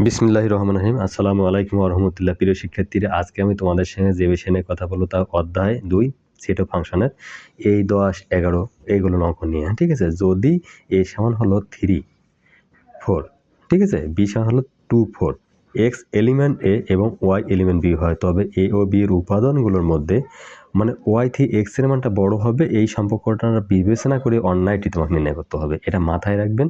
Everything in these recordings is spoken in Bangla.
বিসমিল্লাহির রহমানির রহিম। আসসালামু আলাইকুম ওয়া রাহমাতুল্লাহ। প্রিয় শিক্ষার্থীরা, আজকে আমি তোমাদের সঙ্গে যে বিষয় নিয়ে কথা বলবো তা অধ্যায় 2 সেট অফ ফাংশনের এই 10, 11 এইগুলো অঙ্ক নিয়ে, ঠিক আছে? যদি a সমান হলো 3, 4, ঠিক আছে? b সমান হলো 2, 4, x এলিমেন্ট a এবং y এলিমেন্ট b হয়, তবে a ও b এর উপাদানগুলোর মধ্যে মানে y থেকে x এর মানটা বড় হবে, এই সম্পর্কটা বিবেচনা করে অন্যায়টি তোমাকে নির্ণয় করতে হবে। এটা মাথায় রাখবেন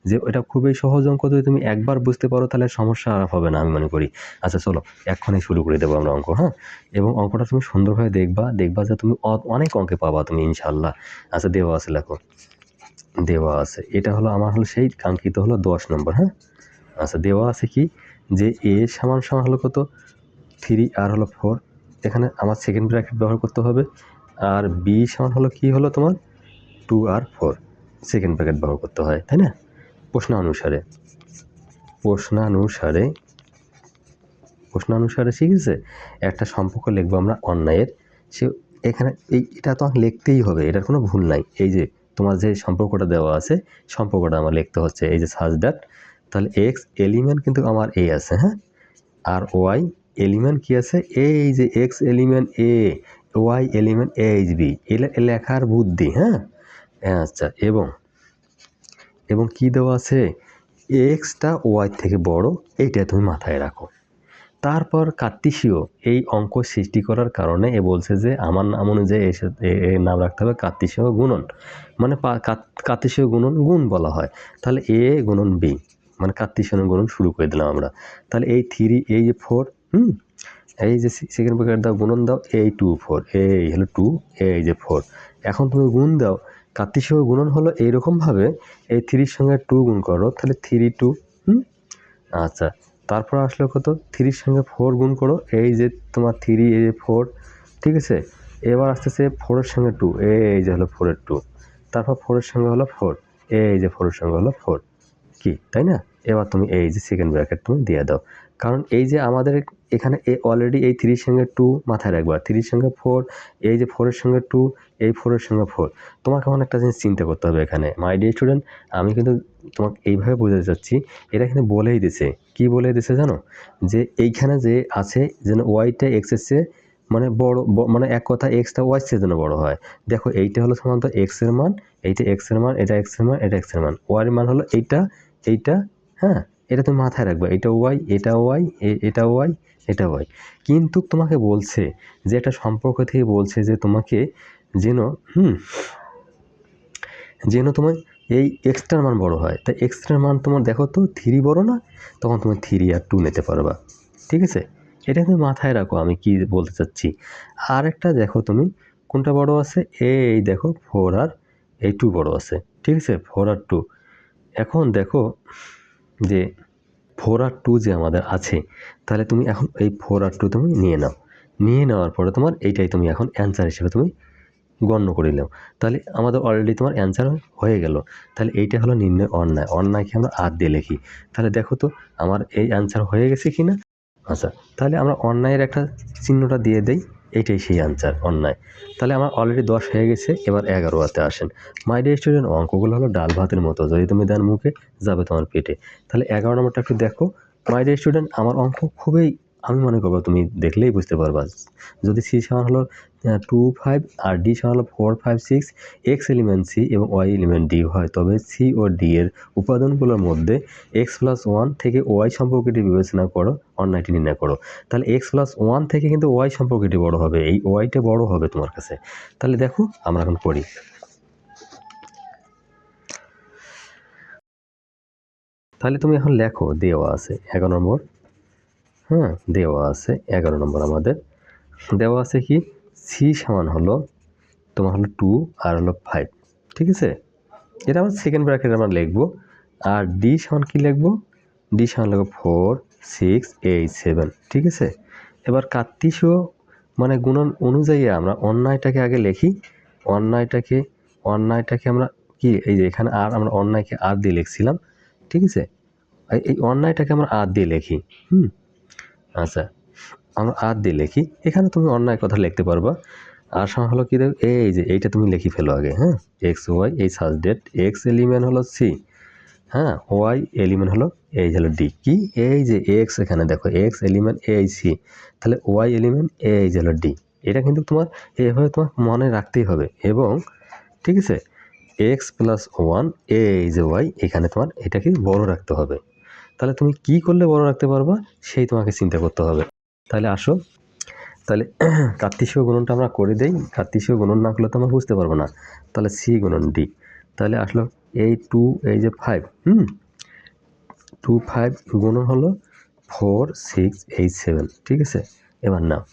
যে এটা খুবই সহজ অঙ্ক, যদি তুমি একবার বুঝতে পারো তাহলে সমস্যা আর হবে না আমি মনে করি। আচ্ছা চলো এক্ষুনি শুরু করে দেবো আমরা অঙ্ক, হ্যাঁ? এবং অঙ্কটা তুমি সুন্দরভাবে দেখবা যে তুমি অনেক অঙ্কে পাবা তুমি ইনশাল্লাহ। আচ্ছা দেওয়া আছে, লেখো দেওয়া আছে, এটা হলো আমার হলো সেই কাঙ্ক্ষিত হলো 10 নম্বর, হ্যাঁ? আচ্ছা দেওয়া আছে কি যে a সমান হলো কত 3 আর হলো 4, এখানে আমার সেকেন্ড ব্র্যাকেট ব্যবহার করতে হবে। আর b সমান হলো কি হলো তোমার 2 আর 4, সেকেন্ড ব্র্যাকেট ব্যবহার করতে হয়, তাই না? প্রশ্নানুসারে ঠিক আছে একটা সম্পর্ক লিখবো আমরা অন্যায়ের। সে এখানে এটা তো লিখতেই হবে, এটার কোনো ভুল নাই। এই যে তোমার যে সম্পর্কটা দেওয়া আছে, সম্পর্কটা আমার লিখতে হচ্ছে এই যে সাজ দ্যাট, তাহলে এক্স এলিমেন্ট কিন্তু আমার এ আছে, হ্যাঁ? আর ওয়াই এলিমেন্ট কি আছে, এই যে এক্স এলিমেন্ট এ, ওয়াই এলিমেন্ট এইচ বি, লেখার বুদ্ধি, হ্যাঁ? আচ্ছা, এবং কি দেওয়া আছে, এক্সটা ওয়াই থেকে বড়, এইটা তুমি মাথায় রাখো। তারপর কার্তেশীয় এই অঙ্ক সৃষ্টি করার কারণে এ বলছে যে আমার নাম অনুযায়ী এর নাম রাখতে হবে কার্তেশীয় গুণন, মানে কার্তেশীয় গুণ বলা হয়। তাহলে এ গুণন বি মানে কার্তেশীয় গুণন শুরু করে দিলাম আমরা। তাহলে এই 3, এই যে 4, এই যে সেকেন্ড ব্র্যাকেট দাও, গুণন দাও, এই 2, 4, এই হলো 2, এই যে 4। এখন তুমি গুণ দাও, কার্তেশীয় গুণন হলো এইরকমভাবে, এই 3 সঙ্গে 2 গুণ করো, তাহলে 3, 2, আচ্ছা তারপর আসলো কত, 3 সঙ্গে 4 গুণ করো, এই যে তোমার 3, এই যে 4, ঠিক আছে? এবার আসতেছে 4 এর সঙ্গে 2, এই যে হলো 4 এর 2, তারপর 4 এর সঙ্গে হলো 4, এই যে 4 এর সঙ্গে হলো 4, কি তাই না? এবার তুমি এই যে সেকেন্ড ব্র্যাকেট তুমি দিয়ে দাও, কারণ এই যে আমাদের এখানে অলরেডি এই 3 সঙ্গে 2 মাথায় রাখবা, 3 সঙ্গে 4, এই যে 4 এর সঙ্গে 2, এই 4 এর সঙ্গে 4। তোমাকে এখন একটা জিনিস চিন্তা করতে হবে এখানে, মাই ডিয়ার স্টুডেন্ট, আমি কিন্তু তোমাকে এইভাবে বোঝাতে চাচ্ছি, এটা এখানে বলেই দিছে, কি বলে দিছে জানো, যে এইখানে যে আছে যেন ওয়াইটা এক্স এর চেয়ে মানে বড়, মানে এক কথা এক্সটা ওয়াই চেয়ে যেন বড় হয়। দেখো এইটা হলো সাধারণত এক্স এর মান, এইটা এক্স এর মান, এটা এক্স এর মান, এটা এক্স এর মান, ওয়াই এর মান হলো এইটা, হ্যাঁ? এটা তুমি মাথায় রাখবা, এটা ওয়াই, এটা ওয়াই, এটা ওয়াই, এটা ওয়াই। কিন্তু তোমাকে বলছে যে একটা সম্পর্ক থেকে বলছে যে তোমাকে যেন তোমার এই এক্সটার মান বড় হয়, তাই এক্সটার মান তোমার দেখো তো 3 বড় না, তখন তুমি 3 আর 2 নিতে পারবা, ঠিক আছে? এটা তুমি মাথায় রাখো আমি কি বলতে চাচ্ছি। আর একটা দেখো তুমি কোনটা বড় আছে, এই দেখো 4 আর এই 2 বড় আছে, ঠিক আছে? 4 আর 2। এখন দেখো যে 4 আর 2 যে আমাদের আছে, তাহলে তুমি এখন এই 4 আর 2 তুমি নিয়ে নাও, নিয়ে নেওয়ার পরে তোমার এইটাই তুমি এখন অ্যান্সার হিসেবে তুমি গণ্য করে নাও। তাহলে আমাদের অলরেডি তোমার অ্যান্সার হয়ে গেল। তাহলে এইটা হলো নির্ণয় অন্যায়, অন্যায়কে আমরা আর দিয়ে লিখি। তাহলে দেখো তো আমার এই অ্যান্সার হয়ে গেছে কি না? আচ্ছা তাহলে আমরা অন্যায়ের একটা চিহ্নটা দিয়ে দেই, এইটাই সেই অ্যান্সার অন্যায়। তাহলে আমার অলরেডি 10 হয়ে গেছে, এবার 11তে আসেন। মাই ডিয়ার স্টুডেন্ট, অঙ্কগুলো হলো ডাল ভাতের মতো, যদি তুমি দেন মুখে যাবে তোমার পেটে। তাহলে 11 নম্বরটা একটু দেখো। মাই ডিয়ার স্টুডেন্ট, আমার অঙ্ক খুবই, আমি মনে করবো তুমি দেখলেই বুঝতে পারবা। যদি সি সমান হলো 2, 5 আর ডি সমান হলো 4, 5, 6, এক্স এলিমেন্ট সি এবং ওয়াই এলিমেন্ট ডি হয়, তবে সি ও ডি এর উপাদানগুলোর মধ্যে x+1 থেকে ওয়াই সম্পর্কটি বিবেচনা করো, অন্যায়টি নির্ণয় করো। তাহলে x+1 থেকে কিন্তু ওয়াই সম্পর্কটি বড় হবে, এই ওয়াইটা বড় হবে তোমার কাছে। তাহলে দেখো আমরা এখন করি। তাহলে তুমি এখন লেখো, দেওয়া আছে 11 নম্বর, হ্যাঁ দেওয়া আছে 11 নম্বর আমাদের দেওয়া আছে কি, সি সমান হলো তোমার হলো 2 আর হলো 5, ঠিক আছে? এটা আমার সেকেন্ড ব্র্যাকেট আমরা লিখবো। আর ডি সমান কি লিখবো, ডি সমান লিখবো 4, 6, 8, 7, ঠিক আছে? এবার কার্তেশীয় মানে গুণন অনুযায়ী আমরা অন্যায়টাকে আগে লিখি, অন্যায়টাকে আমরা কি, এই যে এখানে আর আমরা অন্যায়কে আর দিয়ে লিখছিলাম, ঠিক আছে? এই অন্যায়টাকে আমরা আর দিয়ে লিখি, আচ্ছা আমরা আর দিয়ে লিখি, এখানে তুমি অন্যায় কথা লিখতে পারবা। আর সমান হলো কি, দেখো এই যে এইটা তুমি লিখে ফেলো আগে, হ্যাঁ? এক্স ওয়াই এই সাজডেট, এক্স এলিমেন্ট হলো সি, হ্যাঁ, ওয়াই এলিমেন্ট হলো এই হলো ডি। কি এই যে এক্স, এখানে দেখো এক্স এলিমেন্ট এই সি, তাহলে ওয়াই এলিমেন্ট এই হলো ডি। এটা কিন্তু তোমার এভাবে তোমার মনে রাখতেই হবে। এবং ঠিক আছে, এক্স প্লাস ওয়ান এই যে ওয়াই, এখানে তোমার এটাকে বড় রাখতে হবে। তাহলে তুমি কি করলে বড় রাখতে পারবা সেই তোমাকে চিন্তা করতে হবে। তাহলে আসো, তাহলে কার্তিসীয় গুণনটা আমরা করে দেই। কার্তিসীয় গুণন না করলে তো আমরা বুঝতে পারবো না। তাহলে সি গুণন ডি, তাহলে আসলো এই 2 এই যে 5, 2 5 গুণন হলো 4 6 8 7, ঠিক আছে। এবার নাও,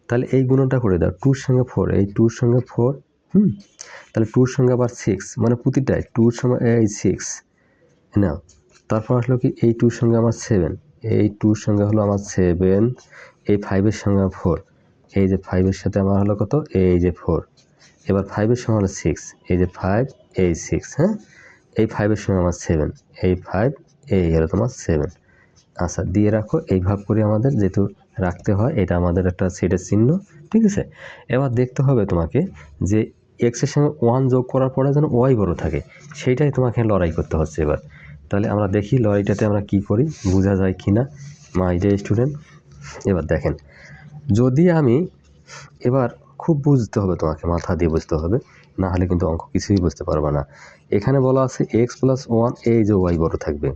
তাহলে এই গুণনটা করে দাও, 2 সঙ্গে 4, এই 2 সঙ্গে 4, তাহলে 2 সঙ্গে আবার 6, মানে প্রতিটায় 2 সঙ্গে এই 6 নাও। তারপর আসলো কি এই 2 সঙ্গে আমার 7, এই 2 সঙ্গে হলো আমার 7, এই 5 এর সঙ্গে 4, এই যে 5 এর সাথে আমার হলো কত, এই যে 4, এবার 5 এর সঙ্গে হলো 6, এই যে 5 এই 6, হ্যাঁ, এই 5 এর সঙ্গে আমার 7, এই 5 এই হলো তোমার 7। আচ্ছা, দিয়ে রাখো। এই ভাগ করে আমাদের যেহেতু রাখতে হয়, এটা আমাদের একটা সেটের চিহ্ন, ঠিক আছে। এবার দেখতে হবে তোমাকে যে এক্স এর সঙ্গে 1 যোগ করার পরে যেন ওয়াই বড় থাকে, সেইটাই তোমাকে লড়াই করতে হচ্ছে এবার। তাহলে আমরা দেখি লড়াইটাতে আমরা কি করি, বোঝা যায় কি না মাই ডিয়ার স্টুডেন্ট। এবার দেখেন, যদি আমি এবার খুব বুঝতে হবে, তোমাকে মাথা দিয়ে বুঝতে হবে, না হলে কিন্তু অঙ্ক কিছুই বুঝতে পারবে না। এখানে বলা আছে এক্স প্লাস ওয়ান এই যে ওয়াই বড় থাকবে,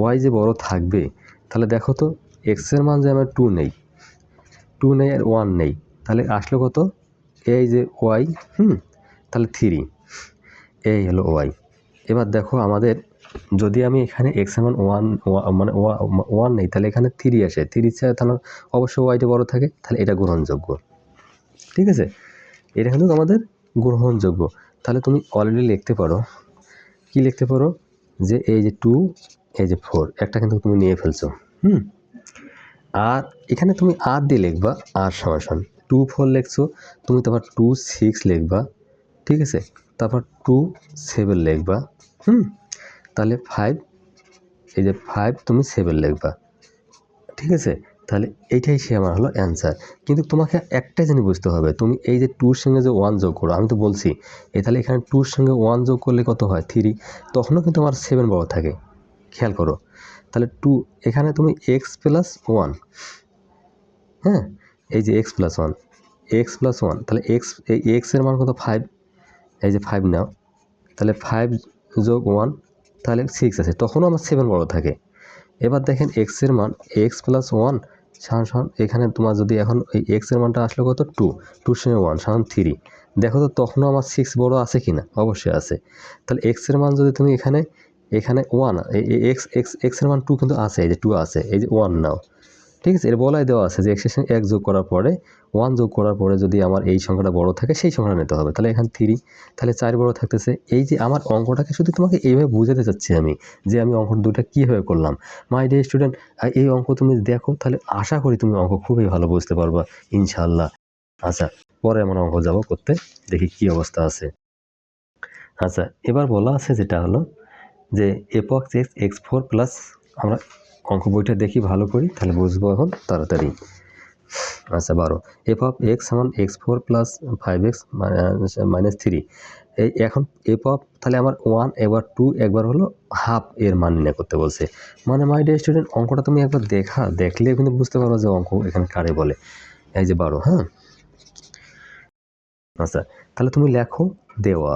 ওয়াই যে বড় থাকবে, তাহলে দেখো তো এক্সের মান যে আমার 2 নেই, 2 নেই আর 1 নেই, তাহলে আসলো কত, এই যে ওয়াই, তাহলে 3, এই হলো ওয়াই। এবার দেখো আমাদের যদি আমি এখানে এক্স এর মান 1 মানে 1 নেই, তাহলে এখানে 3 আসে, 3 ছাড়া তাহলে অবশ্যই ওয়াইটা বড় থাকে, তাহলে এটা গ্রহণযোগ্য, ঠিক আছে। এটা কিন্তু আমাদের গ্রহণযোগ্য। তাহলে তুমি অলরেডি লিখতে পারো, কি লিখতে পারো, যে এই যে 2 এই যে 4, একটা কিন্তু তুমি নিয়ে ফেলছো। আর এখানে তুমি আর দিয়ে লিখবা, আর সমান 2 4 লিখছো, তুমি তারপর 2 6 লিখবা, ঠিক আছে। তারপর 2 7 লিখবা, তাহলে 5, এই যে 5 তুমি 7 লিখবা, ঠিক আছে। তাহলে এইটাই সে আমার হলো অ্যান্সার। কিন্তু তোমাকে একটাই জিনিস বুঝতে হবে, তুমি এই যে 2 এর সঙ্গে যে 1 যোগ করো, আমি তো বলছি তাহলে এখানে 2 এর সঙ্গে 1 যোগ করলে কত হয়, 3, তখনও কিন্তু আমার 7 বড় থাকে, খেয়াল করো। তাহলে 2, এখানে তুমি এক্স প্লাস 1, হ্যাঁ, এই যে এক্স প্লাস 1, এক্স প্লাস 1, তাহলে এক্স, এই এক্সের মান কত 5, এই যে 5 নাও, তাহলে 5 যোগ 1 তাহলে 6 আছে, তখনও আমার 7 বড় থাকে। এবার দেখেন এক্সের মান এক্স প্লাস 1 সমান, এখানে তোমার যদি এখন এই এক্সের মানটা আসলো কত 2, 2 সঙ্গে 1 সমান 3, দেখো তো তখনও আমার 6 বড় আছে কি না, অবশ্যই আছে। তাহলে এক্সের মান যদি তুমি এখানে 1, এক্স এক্স এক্সের মান 2 কিন্তু আছে, এই যে 2 আছে, এই যে 1 নাও, ঠিক আছে। এর বলাই দেওয়া আছে যে এক্সের সঙ্গে 1 যোগ করার পরে 1 যোগ করার পরে যদি আমার এই সংখ্যাটা বড় থাকে সেই সংখ্যাটা নিতে হবে, তাহলে এখানে 3, তাহলে 4 বড় থাকতেছে। এই যে আমার অঙ্কটাকে শুধু তোমাকে এইভাবে বুঝাতে চাচ্ছি আমি, যে আমি অঙ্ক দুটো কীভাবে করলাম। মাই ডিয়ার স্টুডেন্ট, এই অঙ্ক তুমি দেখো, তাহলে আশা করি তুমি অঙ্ক খুবই ভালো বুঝতে পারবা ইনশাআল্লাহ। আচ্ছা, পরে আমরা অঙ্ক যাব করতে, দেখি কি অবস্থা আছে। আচ্ছা, এবার বলা আছে যেটা হলো যে F of x x4 plus, আমরা অঙ্ক বইটা দেখি ভালো করি, তাহলে বুঝবো এখন তাড়াতাড়ি। আচ্ছা, 12 এফ অফ এক্স সমান x4 প্লাস 5x মাইনাস 3, এই এখন এফ অফ, তাহলে আমার 1 এবার 2 একবার হলো হাফ এর মান নির্ণয় করতে বলছে। মানে মাই ডিয়ার স্টুডেন্ট, অঙ্কটা তুমি একবার দেখলে কিন্তু বুঝতে পারো যে অঙ্ক এখানে কারে বলে। এই যে 12, হ্যাঁ। আচ্ছা, তাহলে তুমি লেখো, দেওয়া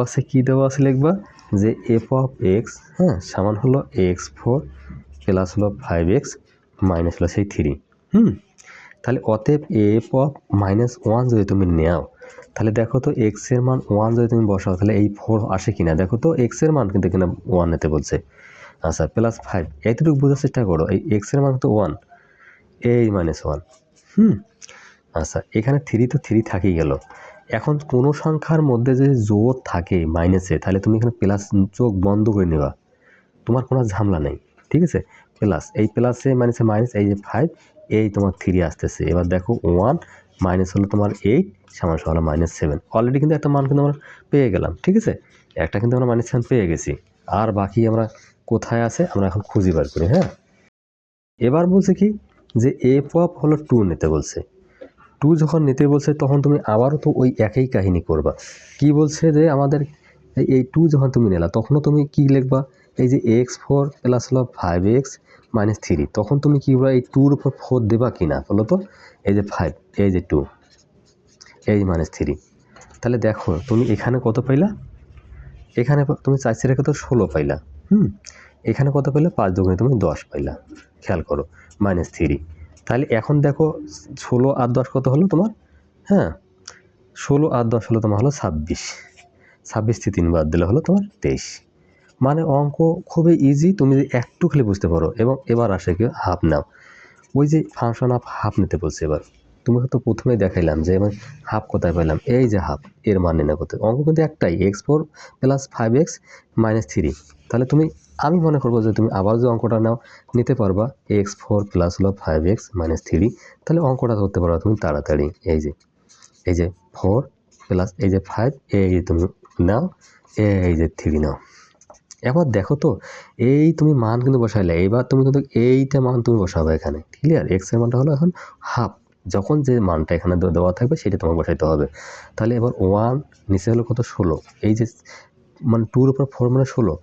আছে কি দেওয়া আছে লিখবা, যে এফ অফ এক্স, হ্যাঁ, সমান হলো x4 প্লাস হলো 5x মাইনাস হলো সেই 3, তাহলে অতএব এফ অফ -1 যদি তুমি নেও, তাহলে দেখো তো এক্সের মান 1 যদি তুমি বসাও, তাহলে এই 4 আসে কিনা, দেখো তো এক্সের মান কিন্তু কিনা 1 নিতে বলছে। আচ্ছা, প্লাস 5, এতটুকু বোঝার চেষ্টা করো, এই এক্সের মান তো 1, এই -1, আচ্ছা, এখানে 3 তো 3 থাকেই গেল। এখন কোনো সংখ্যার মধ্যে যদি জোর থাকে মাইনাসে, তাহলে তুমি এখানে প্লাস চোখ বন্ধ করে নেবা, তোমার কোনো ঝামেলা নেই, ঠিক আছে। প্লাস, এই প্লাসে মাইনাসে মাইনাস, এই যে 5, এই তোমার 3 আসতেছে। এবার দেখো 1 মাইনাস হলো তোমার 8 সমান হলো -7, অলরেডি কিন্তু একটা মান কিন্তু আমরা পেয়ে গেলাম, ঠিক আছে। একটা কিন্তু আমরা -7 পেয়ে গেছি, আর বাকি আমরা কোথায় আছে আমরা এখন খুঁজে বার করি। হ্যাঁ, এবার বলছে কি, যে এফ অফ হলো 2 নিতে বলছে। 2 যখন নিতে বলছে, তখন তুমি আবারও তো ওই একই কাহিনী করবা। কি বলছে, যে আমাদের এই 2 যখন তুমি নিলা তখনও তুমি কি লিখবা, এই যে x4 প্লাস হলো 5x মাইনাস 3, তখন তুমি কি বলবা, এই 2-র উপর 4 দেবা কি না বলো তো? এই যে 5, এই যে 2, এই যে মাইনাস 3। তাহলে দেখো তুমি এখানে কত পাইলা, এখানে তুমি 4 রেখে তো 16 পাইলা। এখানে কত পাইলা, 5 দুগুণে তুমি 10 পাইলা। খেয়াল করো, মাইনাস 3। তাহলে এখন দেখো 16 আর 10 কত হলো তোমার? হ্যাঁ, 16 আর 10 হলো তোমার হলো 26। 26 থেকে 3 বাদ দিলে হলো তোমার 23। মানে অঙ্ক খুবই ইজি, তুমি যদি একটু খালি বুঝতে পারো। এবং এবার আসে কি, হাফ নাও। ওই যে ফাংশন অফ হাফ নিতে বলছে। এবার তুমি হয়তো প্রথমেই দেখাইলাম যে আমি হাফ কোথায় পেলাম, এই যে হাফ, এর মান নির্ণয় করতে। অঙ্ক কিন্তু একটাই, x4 প্লাস 5x মাইনাস 3। তাহলে তুমি, আমি মনে করবো যে তুমি আবার যে অঙ্কটা নাও নিতে পারবা, x4 প্লাস হলো 5x মাইনাস 3, তাহলে অঙ্কটা ধরতে পারবা তুমি তাড়াতাড়ি। এই যে 4 প্লাস এই যে 5, এই যে তুমি নাও, এই যে 3 নাও। এবার দেখো তো, এই তুমি মান কিন্তু বসাইলে, এবার তুমি কিন্তু এইটা মান তুমি বসাবে এখানে। ক্লিয়ার? এক্স এর মানটা হলো এখন হাফ, যখন যে মানটা এখানে দেওয়া থাকবে সেটা তোমার বসাইতে হবে। তাহলে এবার 1 নিচে হলো কত, 16। এই যে মানে 2-র উপর 4 মানে 16।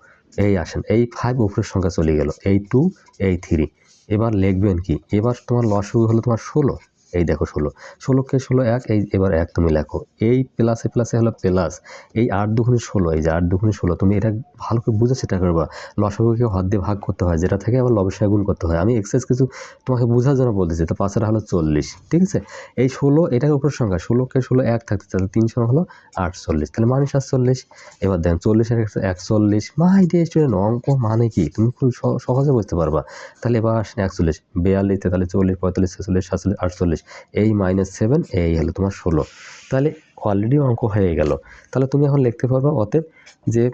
এই আসেন, এই 5 উপরের সংখ্যা চলে গেল, এই 2, এই 3। এবার লিখবেন কি, এবার তোমার লসাগু হলো তোমার 16। এই দেখো 16কে 16 1, এই এবার 1 তুমি লেখো। এই প্লাসে প্লাসে হলো প্লাস, এই 8 দুগুণে 16, এই যে 8 দুগুণে 16। তুমি এটা ভালো করে বুঝে চেষ্টা করবা। লসাগুকে হর দিয়ে ভাগ করতে হয়, যেটা থেকে আবার লবের সঙ্গে গুণ করতে হয়। আমি এক্সারসাইজ কিছু তোমাকে বোঝার জন্য বলতেছি। তো 5 হলো 40, ঠিক আছে? এই 16 এটার উপর সংখ্যা, 16কে 16 1 থাকতে, তাহলে 3 হলো 48, তাহলে মানে 47। এবার দেখেন 40 এর 41। মাই ডিয়ার স্টুডেন্ট, অঙ্ক মানে কি তুমি খুব সহজে বুঝতে পারবা। তাহলে এবার আসেন 41, 42, 43, 40, 45, 46, 47, 48, এই -7, এই হলো তোমার 16। তাহলে অলরেডি অঙ্ক হয়ে গেল। তাহলে তুমি এখন লিখতে পারবা অতএব যে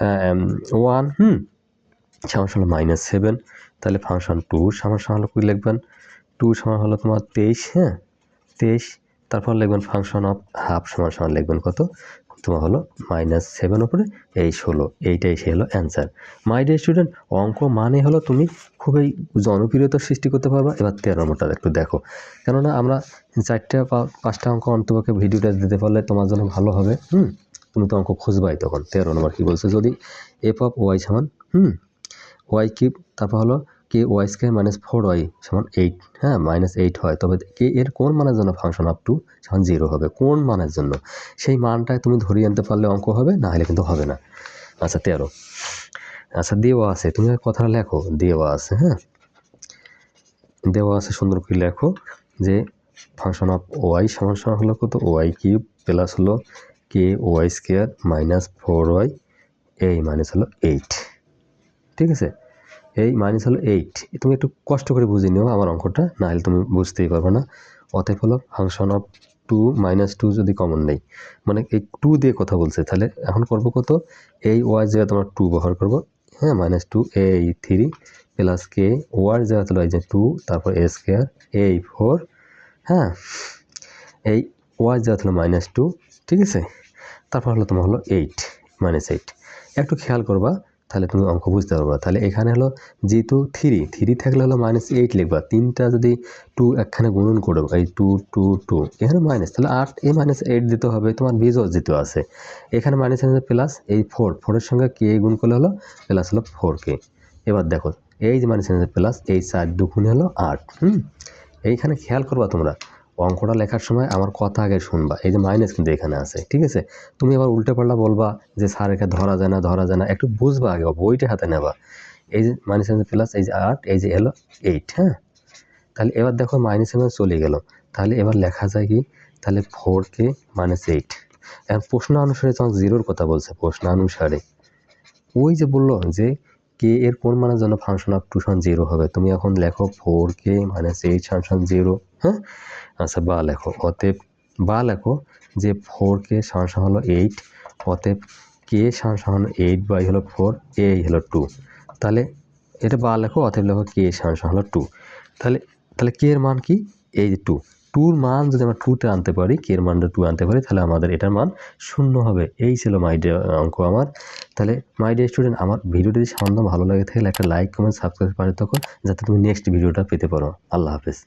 1 সমান হলো -7। তাহলে ফাংশন 2 সমান হলো কি লিখবেন, 2 সমান হলো তোমার 23। হ্যাঁ, 23। তারপর লিখবেন ফাংশন অফ হাফ সমান লিখবেন কত, তোমার হলো -7 উপরে এই 16। এইটাই সে হলো অ্যান্সার। মাই ডিয়ার স্টুডেন্ট, অঙ্ক মানে হলো তুমি খুবই জনপ্রিয়তা সৃষ্টি করতে পারবা। এবার 13 নম্বরটা একটু দেখো, কেননা আমরা 4টা বা 5টা অঙ্ক অন্তপক্ষে ভিডিওটা দিতে পারলে তোমার জন্য ভালো হবে। তুমি তো অঙ্ক খুঁজবাই তখন। 13 নম্বর কি বলছে, যদি এফ অফ ওয়াই সমান ওয়াই কিউব, তারপর হলো কে ওয়াই স্কোয়ার মাইনাস 4y সমান 8, হ্যাঁ -8 হয়, তবে কে এর কোন মানের জন্য ফাংশন আপ টু সমান 0 হবে, কোন মানের জন্য, সেই মানটায় তুমি ধরিয়ে আনতে পারলে অঙ্ক হবে, না হলে কিন্তু হবে না। আচ্ছা 13, আচ্ছা দেওয়া আছে, তুমি কথাটা লেখো, দেওয়া আছে। হ্যাঁ, দেওয়া আছে, সুন্দর করে লেখো যে ফাংশন অফ ওয়াই সমান হলো কত, ওয়াই কিউব প্লাস হলো কে ওয়াই স্কোয়ার মাইনাস 4y, এই মাইনাস হলো 8, ঠিক আছে? এই মাইনাস হলো 8। তুমি একটু কষ্ট করে বুঝে নিও আমার অঙ্কটা, না হলে তুমি বুঝতেই পারবে না। অতএব হলো ফাংশন অফ 2 -2 যদি কমন নেই, মানে এই 2 দিয়ে কথা বলছে, তাহলে এখন করবো কত, এই ওয়াই জায়গায় তোমার 2 ব্যবহার করবো। হ্যাঁ, -2 এই 3 প্লাস কে ওয়ার জায়গায় হলো এই যে 2, তারপর এ স্কোয়ার এই 4। হ্যাঁ, এই ওয়াই জায়গায় হলো -2, ঠিক আছে? তারপর হলো তোমার হলো 8, -8। একটু খেয়াল করবা, তাহলে তুমি অঙ্ক বুঝতে পারবা। তাহলে এখানে হলো যেহেতু 3 থাকলে হলো -8 লিখবা। 3টা যদি 2 একখানে গুণন করো, এই 2 2 2, এখানে মাইনাস, তাহলে 8 এই -8 দিতে হবে। তোমার বীজও যেহেতু আছে, এখানে মাইনাস প্লাস এই 4 এর সঙ্গে কে গুণ করলে হলো প্লাস হলো 4k। এবার দেখো এই যে মাইনাস প্লাস, এই 4 দুগুণে হলো 8। এইখানে খেয়াল করবা তোমরা, অঙ্কটা লেখার সময় আমার কথা আগে শুনবা। এই যে মাইনাস কিন্তু এখানে আছে, ঠিক আছে? তুমি আবার উল্টে পাল্টা বলবা যে স্যার একে ধরা যায় না, একটু বুঝবা আগে, বইটা হাতে নেবা। এই যে মাইনাস প্লাস, এই যে 8, এই যে এলো 8। হ্যাঁ, তাহলে এবার দেখো মাইনাস চলে গেল। তাহলে এবার লেখা যায় কি, তাহলে 4k -8। এখন প্রশ্ন অনুসারে তোমার 0-র কথা বলছে, প্রশ্ন অনুসারে ওই যে বললো যে কে এর কোন মানের জন্য ফাংশন অফ 2 সমান 0 হবে, তুমি এখন লেখো 4k -8 সমান 0। হ্যাঁ, আচ্ছা বা লেখো, অতএব বা লেখো যে 4k সমান হলো 8, অতএব কে সমান 8 হলো 4, এই হলো 2। তাহলে এটা বা লেখো, অতএব লেখো কে সমান হলো 2। তাহলে কে এর মান কি, এই যে 2-2-র মান যদি আমরা 2তে আনতে পারি, কে এর মানটা 2 আনতে পারি, তাহলে আমাদের এটার মান 0 হবে। এই ছিল মাই ডিয়ার অঙ্ক আমার। তাহলে মাই ডিয়ার স্টুডেন্ট, আমার ভিডিওটি যদি সামান্য ভালো লাগে থাকলে একটা লাইক, কমেন্ট, সাবস্ক্রাইব করে তখন, যাতে তুমি নেক্সট ভিডিওটা পেতে পারো। আল্লাহ হাফেজ।